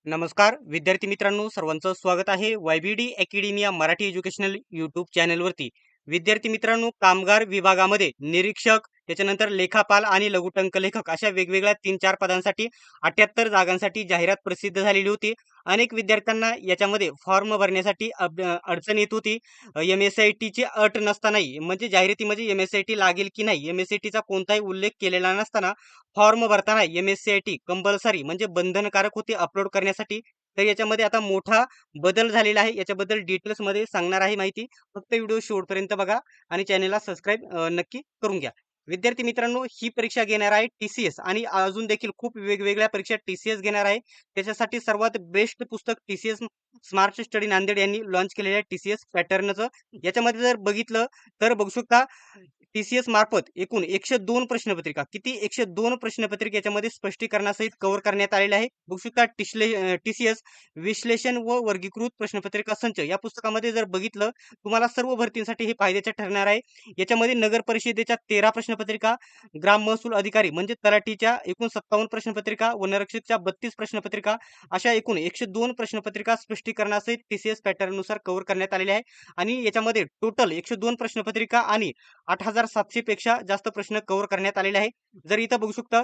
नमस्कार विद्यार्थी मित्रांनो, सर्वांचं स्वागत आहे YBD अकॅडमिया मराठी एज्युकेशनल यूट्यूब चॅनलवरती. विद्यार्थी मित्रांनो, कामगार विभागामध्ये निरीक्षक, त्याच्यानंतर लेखापाल आणि लघुटंक लेखक अशा वेगवेगळ्या 3-4 पदांसाठी 78 जागांसाठी जाहिरात प्रसिद्ध झालेली होती. अनेक विद्यार्थ्यांना याच्यामध्ये फॉर्म भरण्यासाठी अडचण येत होती. MSITची अट नसतानाही, म्हणजे जाहिरातीमध्ये MSIT लागेल की नाही, MSITचा कोणताही उल्लेख केलेला नसताना फॉर्म भरताना MSCIT कंपल्सरी म्हणजे बंधनकारक होती अपलोड करण्यासाठी. तर याच्यामध्ये आता मोठा बदल झालेला आहे. याच्याबद्दल डिटेल्समध्ये सांगणार आहे माहिती. फक्त व्हिडिओ शेवटपर्यंत बघा आणि चॅनलला सबस्क्राईब नक्की करून घ्या. विद्यार्थी मित्रांनो, ही परीक्षा घेणार आहे TCS आणि अजून देखील खूप वेगवेगळ्या परीक्षा TCS घेणार आहे. त्याच्यासाठी सर्वात बेस्ट पुस्तक TCS स्मार्ट स्टडी नांदेड यांनी लॉन्च केलेलं आहे TCS पॅटर्नचं. याच्यामध्ये जर बघितलं तर बघू शकता TCS मार्फत एकूण 102 प्रश्नपत्रिका, किती 102 प्रश्नपत्रिका याच्यामध्ये स्पष्टीकरणासहित कव्हर करण्यात आलेले आहे. बघू शकता TCS विश्लेषण व वर्गीकृत प्रश्नपत्रिका संच या पुस्तकामध्ये जर बघितलं, तुम्हाला सर्व भरतींसाठी हे फायद्याचे ठरणार आहे. याच्यामध्ये नगर परिषदेच्या 13 प्रश्नपत्रिका, ग्राम महसूल अधिकारी म्हणजे तलाठीच्या एकूण 57 प्रश्नपत्रिका, वनरक्षकच्या 32 प्रश्नपत्रिका अशा एकूण 102 प्रश्नपत्रिका स्पष्टीकरणासहित TCS पॅटर्ननुसार कव्हर करण्यात आलेल्या आहे. आणि याच्यामध्ये टोटल 102 प्रश्नपत्रिका आणि 8,700 पेक्षा जास्त प्रश्न कव्हर करण्यात आलेले आहे. जर इथं बघू शकता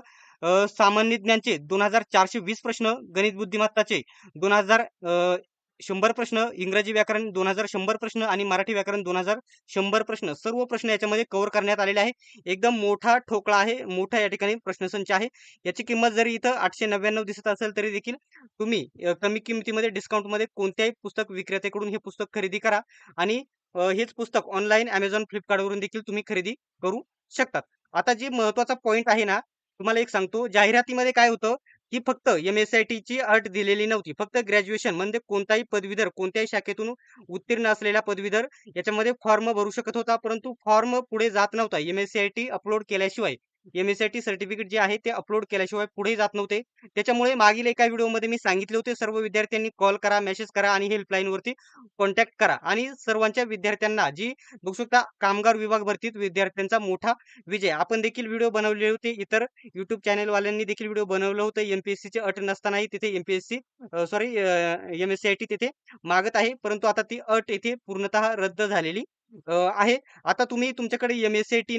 सामान्य ज्ञानचे 2,420 प्रश्न, गणित बुद्धिमत्ताचे 2,100 प्रश्न, इंग्रजी व्याकरण 2,100 प्रश्न आणि मराठी व्याकरण 2,100 प्रश्न, सर्व प्रश्न याच्यामध्ये कव्हर करण्यात आलेले आहे. एकदम मोठा ठोकळा आहे, मोठा या ठिकाणी प्रश्नसंच आहे. याची किंमत जरी इथं 899 दिसत असेल तरी देखील तुम्ही कमी किमतीमध्ये डिस्काउंटमध्ये कोणत्याही पुस्तक विक्रेत्याकडून हे पुस्तक खरेदी करा आणि हेच पुस्तक ऑनलाईन Amazon, Flipkartवरून देखील तुम्ही खरेदी करू शकतात. आता जे महत्त्वाचा पॉइंट आहे ना, तुम्हाला एक सांगतो, जाहिरातीमध्ये काय होतं, की फक्त MSITची अट दिलेली नव्हती. फक्त ग्रॅज्युएशन म्हणजे कोणताही पदवीधर, कोणत्याही शाखेतून उत्तीर्ण असलेला पदवीधर याच्यामध्ये फॉर्म भरू शकत होता. परंतु फॉर्म पुढे जात नव्हता. MSIT अपलोड केल्याशिवाय, MSIT सर्टिफिकेट जे आहे ते अपलोड केल्याशिवाय पुढे जात नव्हते. त्याच्यामुळे मागील एका व्हिडिओमध्ये मी सांगितले होते, सर्व विद्यार्थ्यांनी कॉल करा, मेसेज करा आणि हेल्पलाईनवरती कॉन्टॅक्ट करा. आणि सर्वांच्या विद्यार्थ्यांना जी बघू शकता कामगार विभाग भरतीत विद्यार्थ्यांचा मोठा विजय. आपण देखील व्हिडिओ बनवले होते. इतर YouTube चॅनलवाल्यांनी देखील व्हिडिओ बनवलं होतं. MPSCची अट नसतानाही तिथे MSCIT तिथे मागत आहे. परंतु आता ती अट येथे पूर्णतः रद्द झालेली आहे. आता तुम्ही तुमच्याकडे MSIT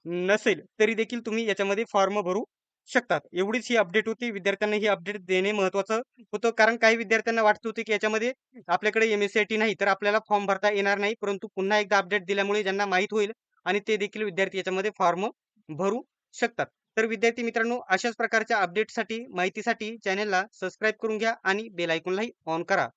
नसेल तरी देखील तुम्ही याच्यामध्ये फॉर्म भरू शकतात. एवढीच ही अपडेट होती. विद्यार्थ्यांना ही अपडेट देणे महत्त्वाचं होतं. कारण काही विद्यार्थ्यांना वाटत होते, की याच्यामध्ये आपल्याकडे MSIT नाही तर आपल्याला फॉर्म भरता येणार नाही. परंतु पुन्हा एकदा अपडेट दिल्यामुळे ज्यांना माहीत होईल आणि ते देखील विद्यार्थी याच्यामध्ये फॉर्म भरू शकतात. तर विद्यार्थी मित्रांनो, अशाच प्रकारच्या अपडेटसाठी, माहितीसाठी चॅनलला सबस्क्राईब करून घ्या आणि बेल आयकॉनलाही ऑन करा.